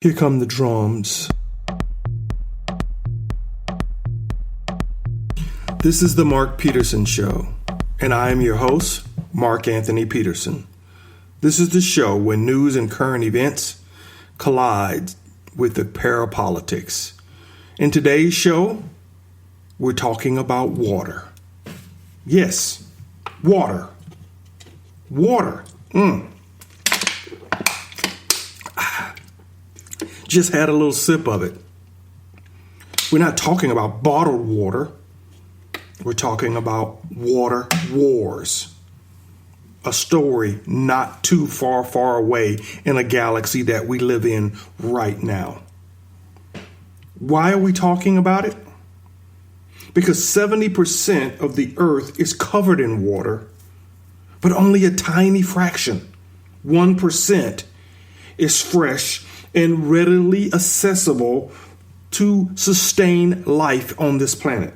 Here come the drums. This is the Mark Peterson Show, and I am your host, Mark Anthony Peterson. This is the show where news and current events collide with the parapolitics. In today's show, we're talking about water. Yes, water. Water. Just had a little sip of it. We're not talking about bottled water. We're talking about water wars. A story not too far away in a galaxy that we live in right now. Why are we talking about it? Because 70% of the earth is covered in water, but only a tiny fraction, 1%, is fresh and readily accessible to sustain life on this planet.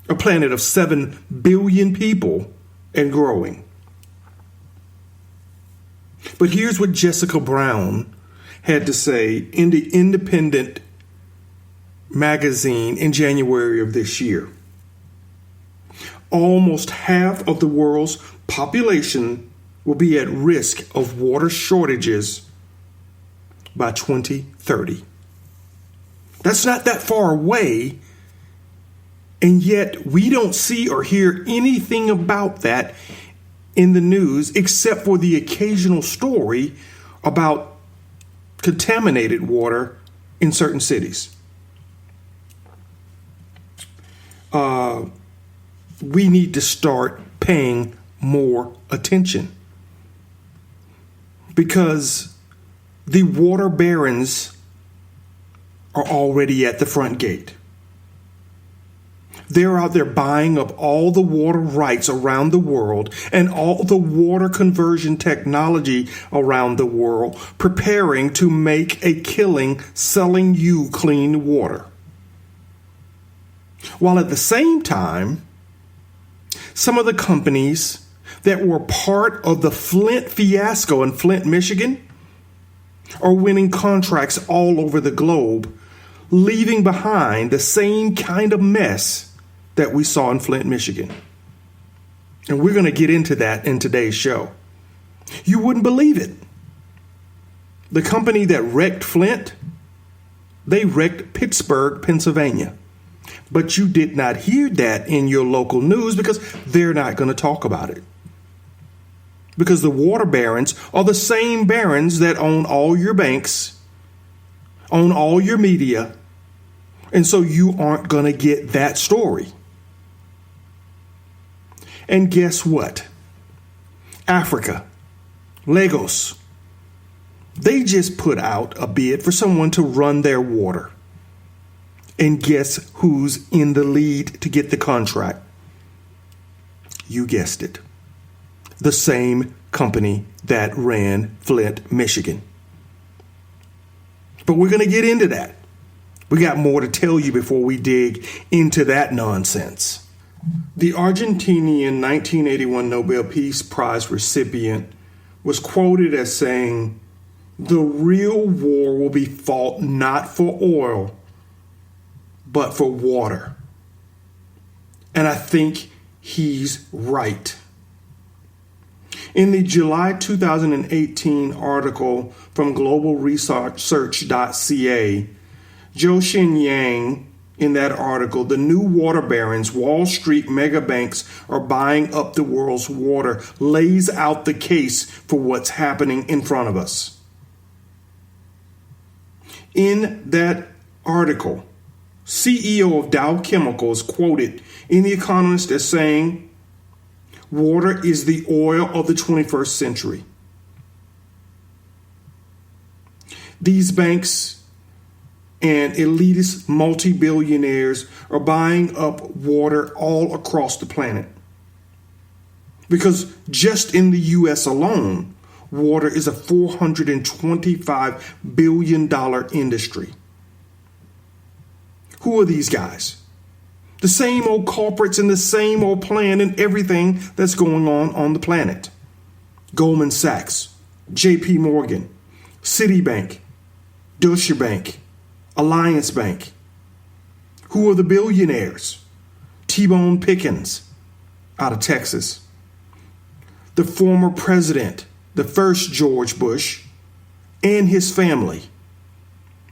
A planet of 7 billion people and growing. But here's what Jessica Brown had to say in the Independent magazine in January of this year. Almost half of the world's population will be at risk of water shortages by 2030. That's not that far away, and yet we don't see or hear anything about that in the news except for the occasional story about contaminated water in certain cities. We need to start paying more attention because the water barons are already at the front gate. They're out there buying up all the water rights around the world and all the water conversion technology around the world, preparing to make a killing selling you clean water. While at the same time, some of the companies that were part of the Flint fiasco in Flint, Michigan, are winning contracts all over the globe, leaving behind the same kind of mess that we saw in Flint, Michigan. And we're going to get into that in today's show. You wouldn't believe it. The company that wrecked Flint, they wrecked Pittsburgh, Pennsylvania. But you did not hear that in your local news because they're not going to talk about it. Because the water barons are the same barons that own all your banks, own all your media, and so you aren't going to get that story. And guess what? Africa, Lagos, they just put out a bid for someone to run their water. And guess who's in the lead to get the contract? You guessed it. The same company that ran Flint, Michigan. But we're going to get into that. We got more to tell you before we dig into that nonsense. The Argentinian 1981 Nobel Peace Prize recipient was quoted as saying, "The real war will be fought not for oil, but for water." And I think he's right. In the July 2018 article from globalresearch.ca, Zhou Xinyang, in that article, the new water barons, Wall Street mega banks are buying up the world's water, lays out the case for what's happening in front of us. In that article, CEO of Dow Chemicals quoted in The Economist as saying, "Water is the oil of the 21st century." These banks and elitist multi-billionaires are buying up water all across the planet. Because just in the U.S. alone, water is a $425 billion industry. Who are these guys? The same old culprits and the same old plan in everything that's going on the planet. Goldman Sachs, JP Morgan, Citibank, Deutsche Bank, Alliance Bank. Who are the billionaires? T-Bone Pickens out of Texas. The former president, the first George Bush, and his family.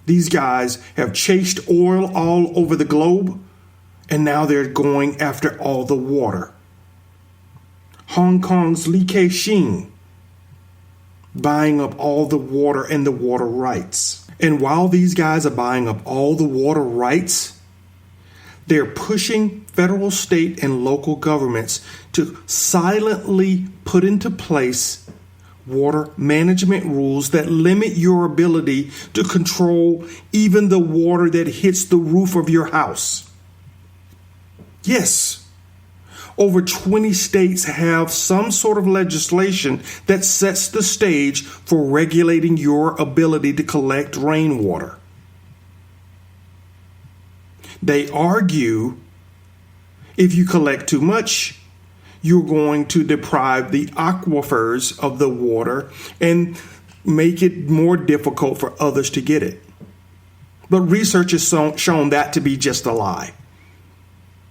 These guys have chased oil all over the globe, and now they're going after all the water. Hong Kong's Li Ka-shing buying up all the water and the water rights. And while these guys are buying up all the water rights, they're pushing federal, state, and local governments to silently put into place water management rules that limit your ability to control even the water that hits the roof of your house. Yes. Over 20 states have some sort of legislation that sets the stage for regulating your ability to collect rainwater. They argue if you collect too much, you're going to deprive the aquifers of the water and make it more difficult for others to get it. But research has shown that to be just a lie,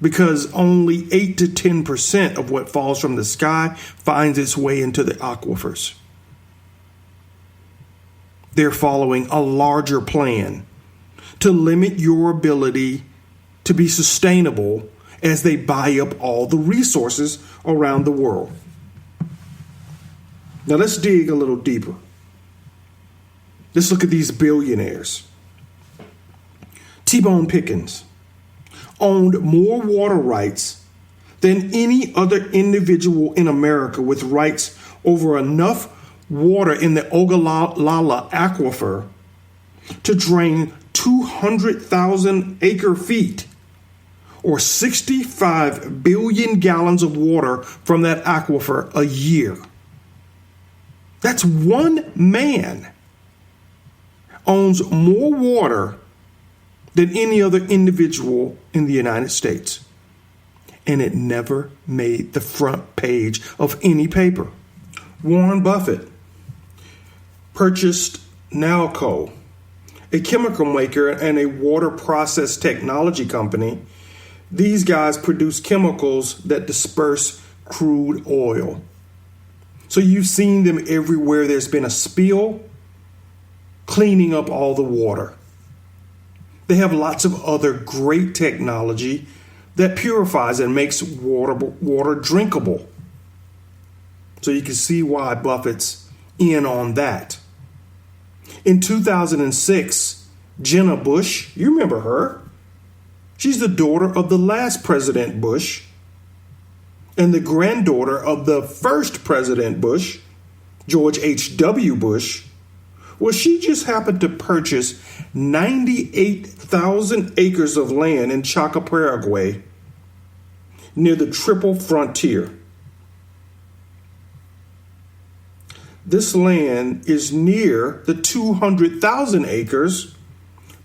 because only 8 to 10% of what falls from the sky finds its way into the aquifers. They're following a larger plan to limit your ability to be sustainable as they buy up all the resources around the world. Now let's dig a little deeper. Let's look at these billionaires. T-Bone Pickens owned more water rights than any other individual in America, with rights over enough water in the Ogallala aquifer to drain 200,000 acre feet, or 65 billion gallons of water from that aquifer a year. That's one man owns more water than any other individual in the United States. And it never made the front page of any paper. Warren Buffett purchased Nalco, a chemical maker and a water process technology company. These guys produce chemicals that disperse crude oil. So you've seen them everywhere there's been a spill, cleaning up all the water. They have lots of other great technology that purifies and makes water drinkable. So you can see why Buffett's in on that. In 2006, Jenna Bush, you remember her? She's the daughter of the last President Bush and the granddaughter of the first President Bush, George H.W. Bush. Well, she just happened to purchase 98,000 acres of land in Chaco, Paraguay, near the Triple Frontier. This land is near the 200,000 acres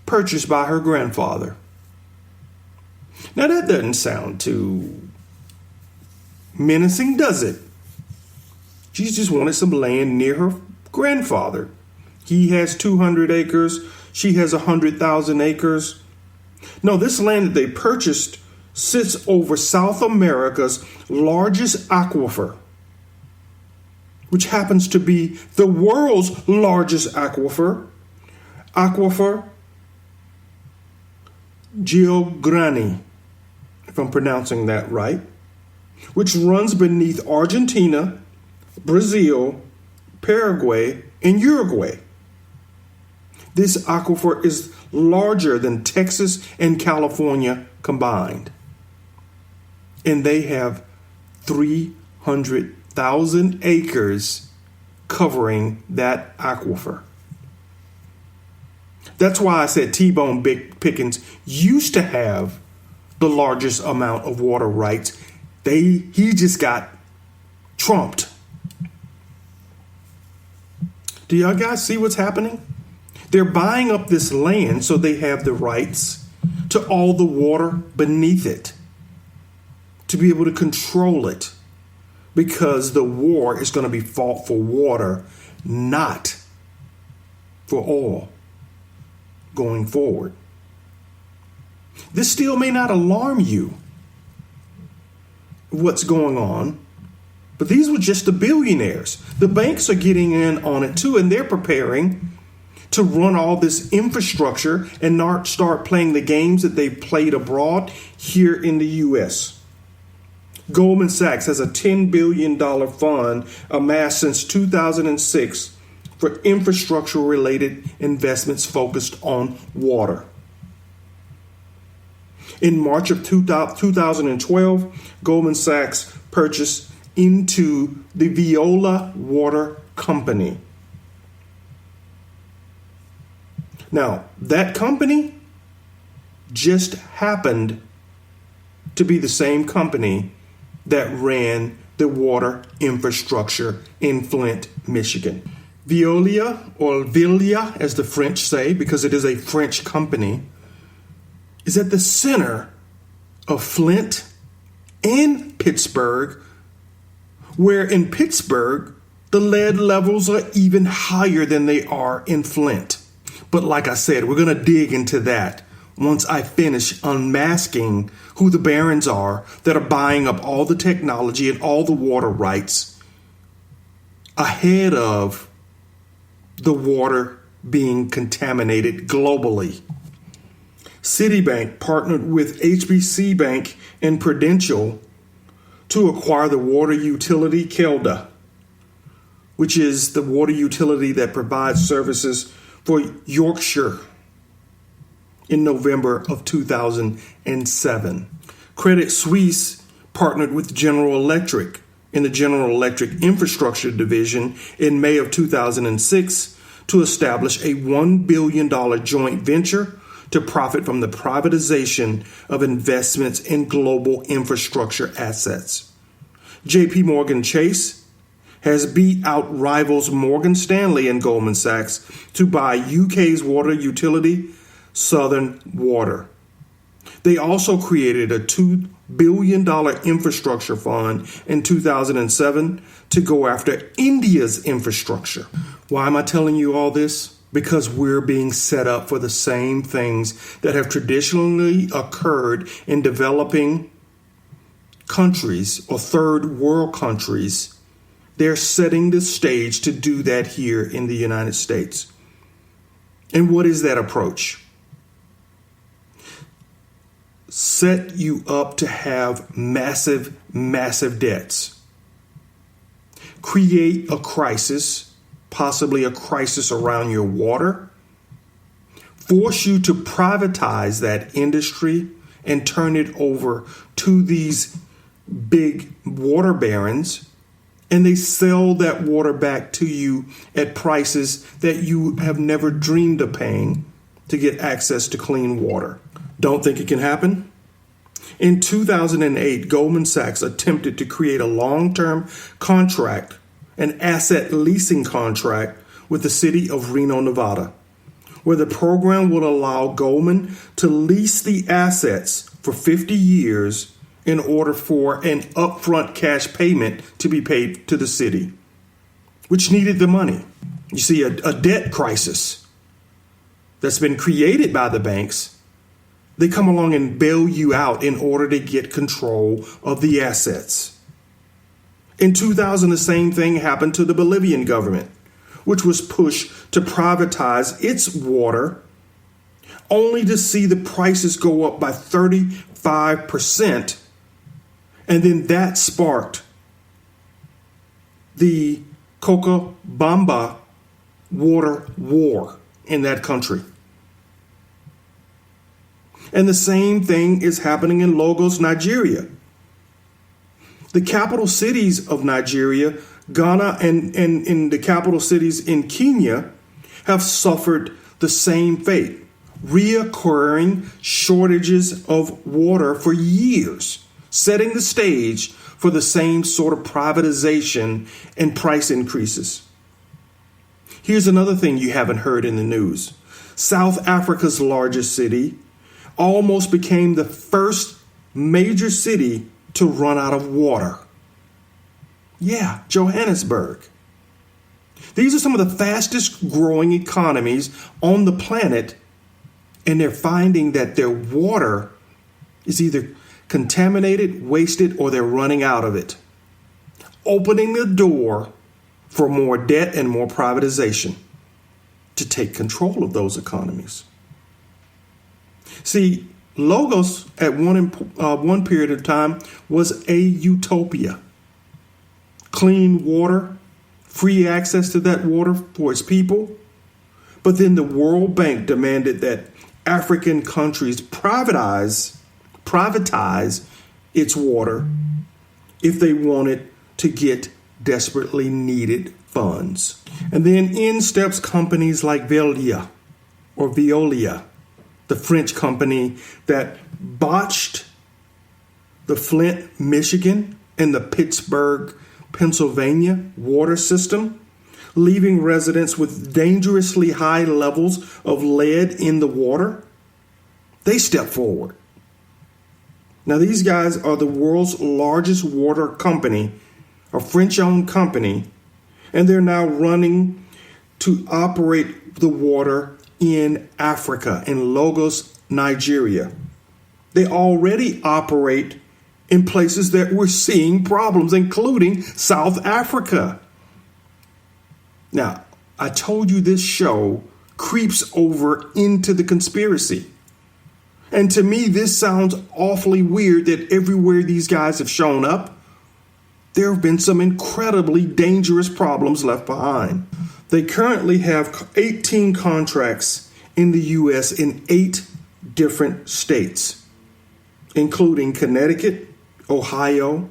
purchased by her grandfather. Now, that doesn't sound too menacing, does it? She just wanted some land near her grandfather. He has 200 acres. She has 100,000 acres. No, this land that they purchased sits over South America's largest aquifer, which happens to be the world's largest aquifer, Giovanni, if I'm pronouncing that right, which runs beneath Argentina, Brazil, Paraguay, and Uruguay. This aquifer is larger than Texas and California combined. And they have 300,000 acres covering that aquifer. That's why I said T-Bone Pickens used to have the largest amount of water rights. He just got trumped. Do y'all guys see what's happening? They're buying up this land so they have the rights to all the water beneath it, to be able to control it, because the war is going to be fought for water, not for oil. going forward. This still may not alarm you, what's going on, but these were just the billionaires. The banks are getting in on it too, and they're preparing to run all this infrastructure and not start playing the games that they've played abroad here in the U.S. Goldman Sachs has a $10 billion fund amassed since 2006 for infrastructure-related investments focused on water. In March of 2012, Goldman Sachs purchased into the Veolia Water Company. Now, that company just happened to be the same company that ran the water infrastructure in Flint, Michigan. Veolia, or Veolia as the French say, because it is a French company, is at the center of Flint and Pittsburgh, where in Pittsburgh, the lead levels are even higher than they are in Flint. But like I said, we're going to dig into that once I finish unmasking who the barons are that are buying up all the technology and all the water rights ahead of the water being contaminated globally. Citibank partnered with HBC Bank and Prudential to acquire the water utility Kelda, which is the water utility that provides services for Yorkshire, in November of 2007. Credit Suisse partnered with General Electric in the General Electric Infrastructure Division in May of 2006 to establish a $1 billion joint venture to profit from the privatization of investments in global infrastructure assets. JP Morgan Chase has beat out rivals Morgan Stanley and Goldman Sachs to buy UK's water utility, Southern Water. They also created a $2 billion infrastructure fund in 2007 to go after India's infrastructure. Why am I telling you all this? Because we're being set up for the same things that have traditionally occurred in developing countries or third world countries. They're setting the stage to do that here in the United States. And what is that approach? Set you up to have massive, massive debts. Create a crisis, possibly a crisis around your water. Force you to privatize that industry and turn it over to these big water barons. And they sell that water back to you at prices that you have never dreamed of paying to get access to clean water. Don't think it can happen? In 2008, Goldman Sachs attempted to create a long-term contract, an asset leasing contract with the city of Reno, Nevada, where the program would allow Goldman to lease the assets for 50 years in order for an upfront cash payment to be paid to the city, which needed the money. You see, a debt crisis that's been created by the banks, they come along and bail you out in order to get control of the assets. In 2000, the same thing happened to the Bolivian government, which was pushed to privatize its water, only to see the prices go up by 35%. And then that sparked the Cochabamba water war in that country. And the same thing is happening in Lagos, Nigeria. The capital cities of Nigeria, Ghana, and in the capital cities in Kenya have suffered the same fate. Reoccurring shortages of water for years, setting the stage for the same sort of privatization and price increases. Here's another thing you haven't heard in the news. South Africa's largest city almost became the first major city to run out of water. Yeah, Johannesburg. These are some of the fastest growing economies on the planet, And they're finding that their water is either contaminated, wasted, or they're running out of it, opening the door for more debt and more privatization to take control of those economies. See, Logos at one period of time was a utopia. Clean water, free access to that water for its people. But then the World Bank demanded that African countries privatize its water if they wanted to get desperately needed funds. And then in steps companies like Veolia, the French company that botched the Flint, Michigan, and the Pittsburgh, Pennsylvania water system, leaving residents with dangerously high levels of lead in the water. They stepped forward. Now, these guys are the world's largest water company, a French-owned company, and they're now running to operate the water in Africa, in Lagos, Nigeria. They already operate in places that we're seeing problems, including South Africa. Now, I told you this show creeps over into the conspiracy. And to me, this sounds awfully weird that everywhere these guys have shown up, there have been some incredibly dangerous problems left behind. They currently have 18 contracts in the U.S. in 8 different states, including Connecticut, Ohio,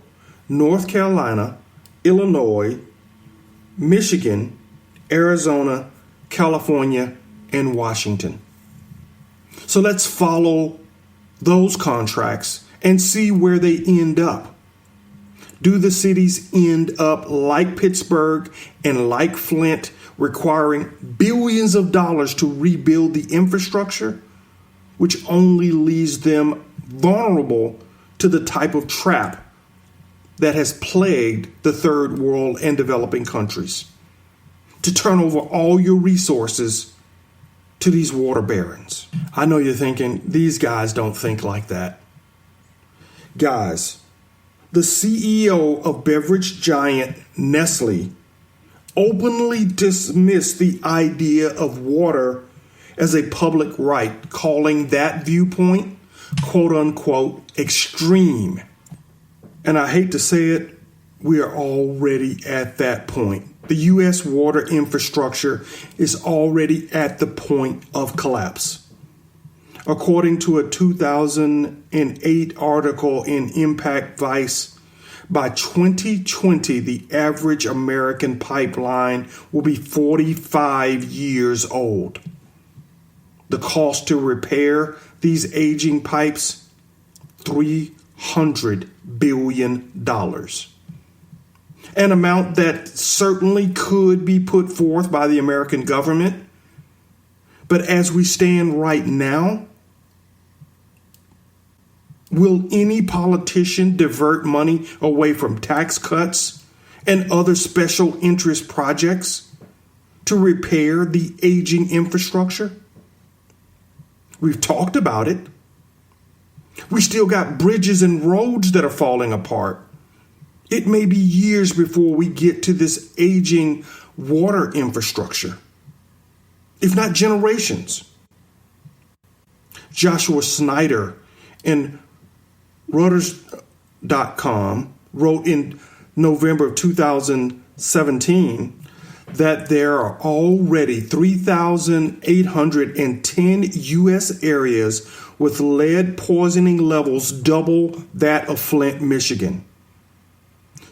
North Carolina, Illinois, Michigan, Arizona, California, and Washington. So let's follow those contracts and see where they end up. Do the cities end up like Pittsburgh and like Flint, requiring billions of dollars to rebuild the infrastructure, which only leaves them vulnerable to the type of trap that has plagued the third world and developing countries, to turn over all your resources to these water barons? I know you're thinking, these guys don't think like that. Guys, the CEO of beverage giant Nestle openly dismissed the idea of water as a public right, calling that viewpoint, quote unquote, extreme. And I hate to say it, we are already at that point. The U.S. water infrastructure is already at the point of collapse. According to a 2008 article in Impact Vice, by 2020, the average American pipeline will be 45 years old. The cost to repair these aging pipes, $300 billion. An amount that certainly could be put forth by the American government. But as we stand right now, will any politician divert money away from tax cuts and other special interest projects to repair the aging infrastructure? We've talked about it. We still got bridges and roads that are falling apart. It may be years before we get to this aging water infrastructure, if not generations. Joshua Snyder in Reuters.com wrote in November of 2017 that there are already 3,810 U.S. areas with lead poisoning levels double that of Flint, Michigan.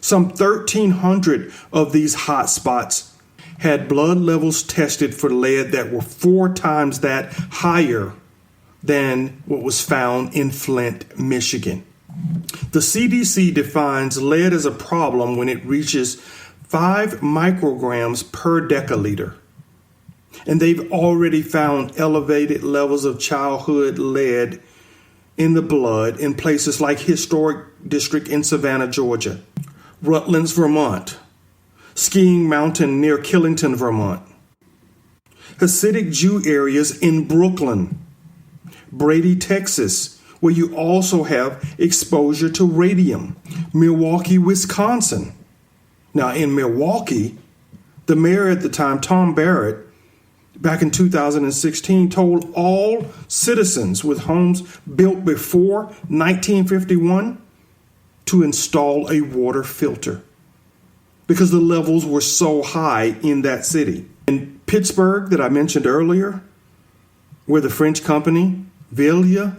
Some 1,300 of these hot spots had blood levels tested for lead that were 4 times that higher than what was found in Flint, Michigan. The CDC defines lead as a problem when it reaches 5 micrograms per deciliter. And they've already found elevated levels of childhood lead in the blood in places like Historic District in Savannah, Georgia, Rutland's, Vermont, Skiing Mountain near Killington, Vermont, Hasidic Jew areas in Brooklyn, Brady, Texas, where you also have exposure to radium. Milwaukee, Wisconsin. Now, in Milwaukee, the mayor at the time, Tom Barrett, back in 2016, told all citizens with homes built before 1951 to install a water filter because the levels were so high in that city. In Pittsburgh, that I mentioned earlier, where the French company Veolia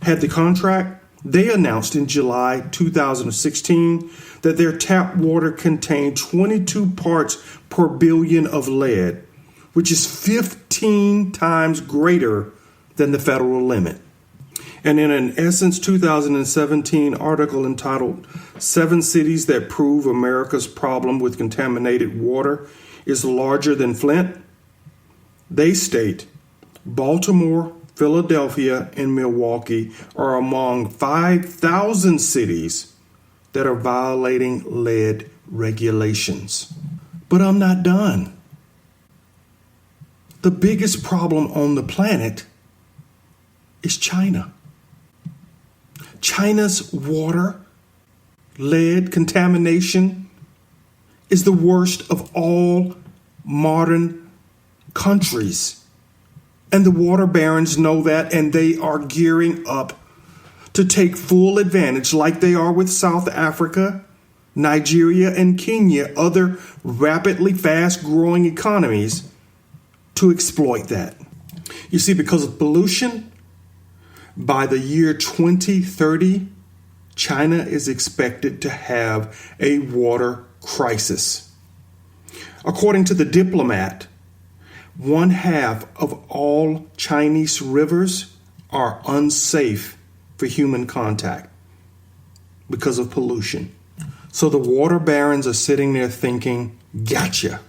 had the contract, they announced in July 2016 that their tap water contained 22 parts per billion of lead, which is 15 times greater than the federal limit. And in an Essence 2017 article entitled 7 Cities That Prove America's Problem with Contaminated Water is Larger Than Flint, they state Baltimore, Philadelphia, and Milwaukee are among 5,000 cities that are violating lead regulations. But I'm not done. The biggest problem on the planet is China. China's water, lead contamination is the worst of all modern countries. And the water barons know that, and they are gearing up to take full advantage, like they are with South Africa, Nigeria, and Kenya, other rapidly fast-growing economies, to exploit that. You see, because of pollution, by the year 2030, China is expected to have a water crisis. According to The Diplomat, 1/2 of all Chinese rivers are unsafe for human contact because of pollution. So the water barons are sitting there thinking, gotcha.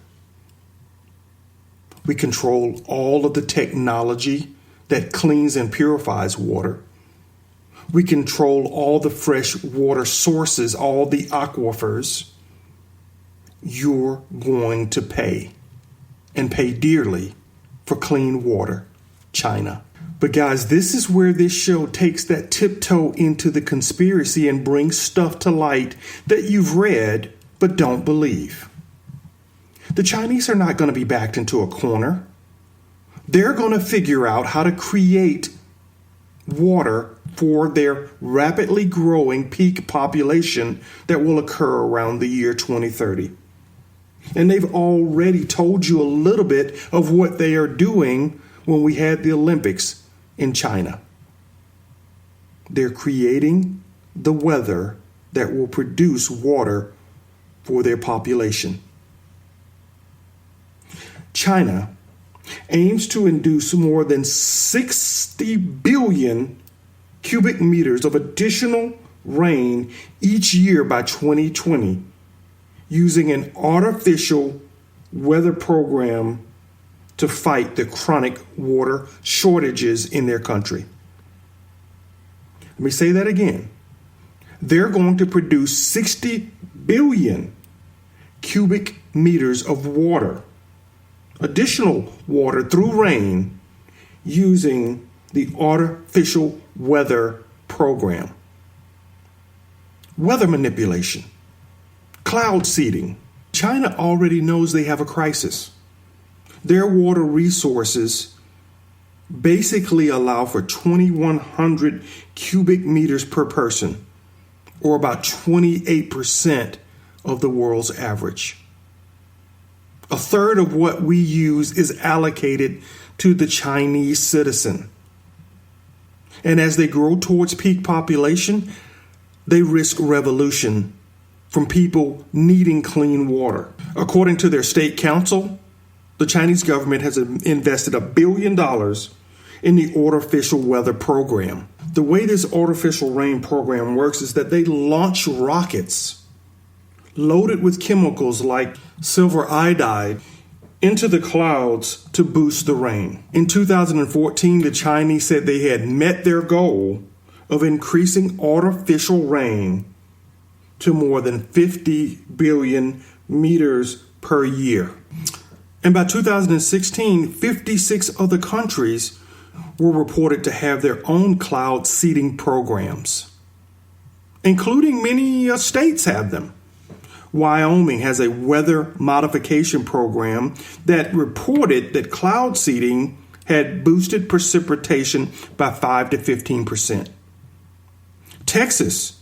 We control all of the technology that cleans and purifies water. We control all the fresh water sources, all the aquifers. You're going to pay, and pay dearly, for clean water, China. But guys, this is where this show takes that tiptoe into the conspiracy and brings stuff to light that you've read but don't believe. The Chinese are not going to be backed into a corner. They're going to figure out how to create water for their rapidly growing peak population that will occur around the year 2030. And they've already told you a little bit of what they are doing when we had the Olympics in China. They're creating the weather that will produce water for their population. China aims to induce more than 60 billion cubic meters of additional rain each year by 2020 using an artificial weather program to fight the chronic water shortages in their country. Let me say that again. They're going to produce 60 billion cubic meters of water, additional water through rain, using the artificial weather program. Weather manipulation, cloud seeding. China already knows they have a crisis. Their water resources basically allow for 2,100 cubic meters per person, or about 28% of the world's average. A third of what we use is allocated to the Chinese citizen. And as they grow towards peak population, they risk revolution from people needing clean water. According to their state council, the Chinese government has invested $1 billion in the artificial weather program. The way this artificial rain program works is that they launch rockets loaded with chemicals like silver iodide into the clouds to boost the rain. In 2014, the Chinese said they had met their goal of increasing artificial rain to more than 50 billion meters per year. And by 2016, 56 other countries were reported to have their own cloud seeding programs, including many states have them. Wyoming has a weather modification program that reported that cloud seeding had boosted precipitation by 5 to 15%. Texas,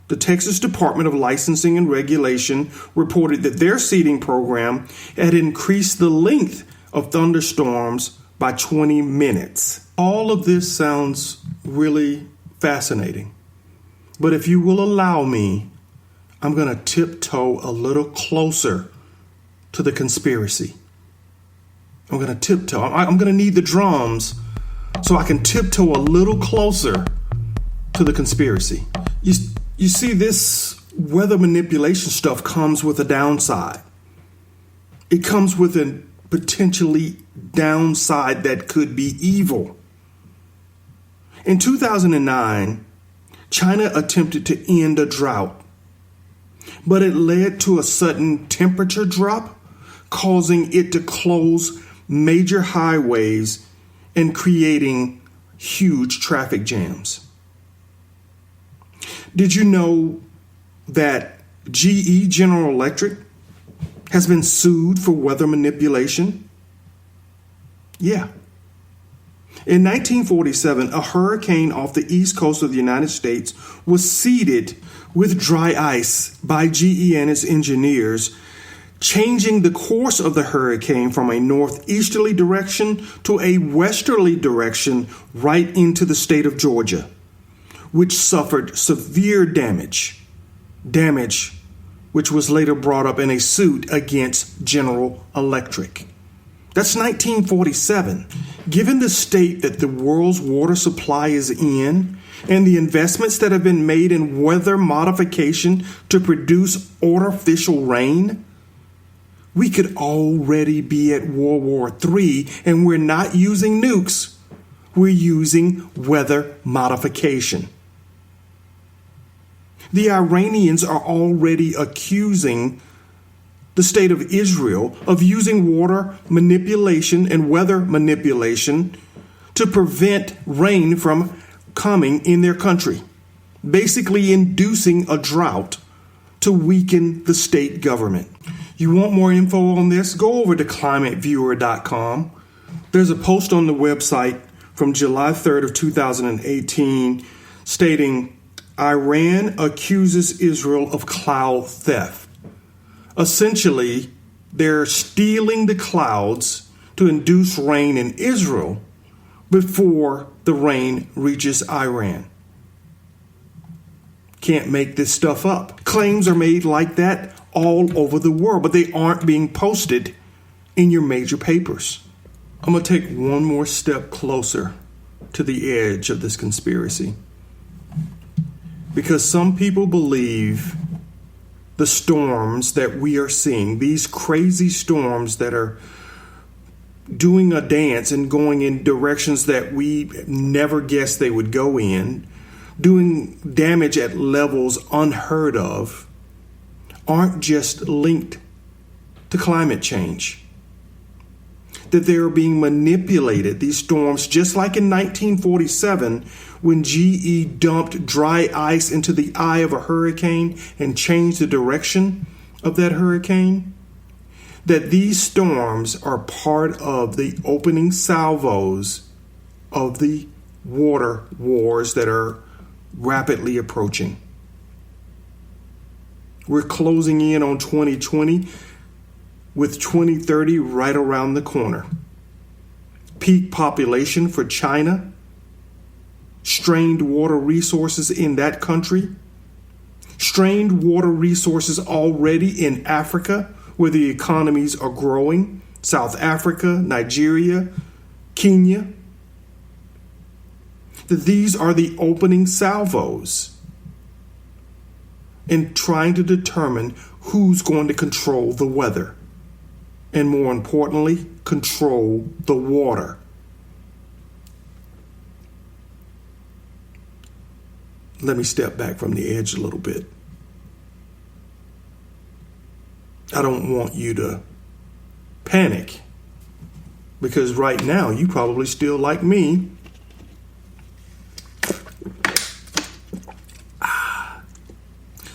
the Texas Department of Licensing and Regulation, reported that their seeding program had increased the length of thunderstorms by 20 minutes. All of this sounds really fascinating. But if you will allow me, I'm going to tiptoe a little closer to the conspiracy. I'm going to tiptoe. I'm going to need the drums so I can tiptoe a little closer to the conspiracy. You see, this weather manipulation stuff comes with a downside. It comes with a potentially downside that could be evil. In 2009, China attempted to end a drought, but it led to a sudden temperature drop, causing it to close major highways and creating huge traffic jams. Did you know that GE, General Electric, has been sued for weather manipulation? Yeah. In 1947, a hurricane off the east coast of the United States was seeded with dry ice by GE and its engineers, changing the course of the hurricane from a northeasterly direction to a westerly direction right into the state of Georgia, which suffered severe damage which was later brought up in a suit against General Electric. That's 1947. Given the state that the world's water supply is in and the investments that have been made in weather modification to produce artificial rain, we could already be at World War III, and we're not using nukes. We're using weather modification. The Iranians are already accusing the state of Israel of using water manipulation and weather manipulation to prevent rain from coming in their country, basically inducing a drought to weaken the state government. You want more info on this? Go over to climateviewer.com. There's a post on the website from July 3rd of 2018 stating, Iran accuses Israel of cloud theft. Essentially, they're stealing the clouds to induce rain in Israel before the rain reaches Iran. Can't make this stuff up. Claims are made like that all over the world, but they aren't being posted in your major papers. I'm going to take one more step closer to the edge of this conspiracy, because some people believe the storms that we are seeing, these crazy storms that are doing a dance and going in directions that we never guessed they would go in, doing damage at levels unheard of, aren't just linked to climate change. That they are being manipulated, these storms, just like in 1947 when GE dumped dry ice into the eye of a hurricane and changed the direction of that hurricane. That these storms are part of the opening salvos of the water wars that are rapidly approaching. We're closing in on 2020 with 2030 right around the corner. Peak population for China, strained water resources in that country, strained water resources already in Africa where the economies are growing, South Africa, Nigeria, Kenya. That these are the opening salvos in trying to determine who's going to control the weather. And more importantly, control the water. Let me step back from the edge a little bit. I don't want you to panic. Because right now, you probably still, like me,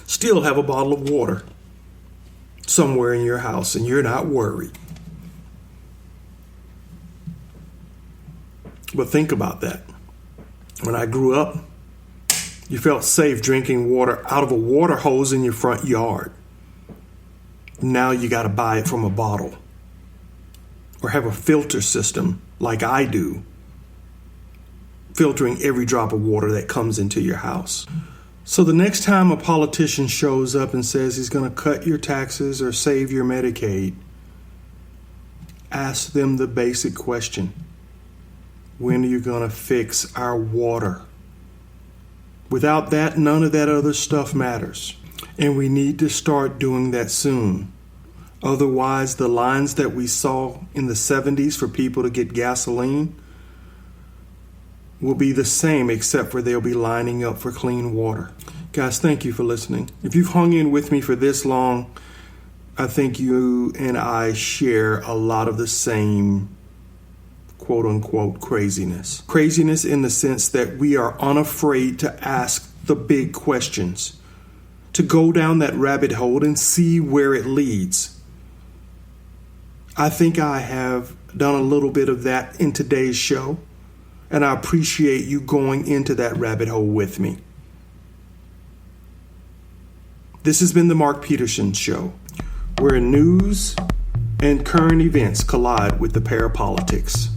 still have a bottle of water somewhere in your house and you're not worried. But think about that. When I grew up, you felt safe drinking water out of a water hose in your front yard. Now you got to buy it from a bottle or have a filter system like I do, filtering every drop of water that comes into your house. So the next time a politician shows up and says he's going to cut your taxes or save your Medicaid, ask them the basic question. When are you going to fix our water? Without that, none of that other stuff matters. And we need to start doing that soon. Otherwise, the lines that we saw in the 70s for people to get gasoline will be the same, except for they'll be lining up for clean water. Guys, thank you for listening. If you've hung in with me for this long, I think you and I share a lot of the same quote unquote craziness. Craziness in the sense that we are unafraid to ask the big questions, to go down that rabbit hole and see where it leads. I think I have done a little bit of that in today's show, and I appreciate you going into that rabbit hole with me. This has been the Mark Peterson Show, where news and current events collide with the parapolitics.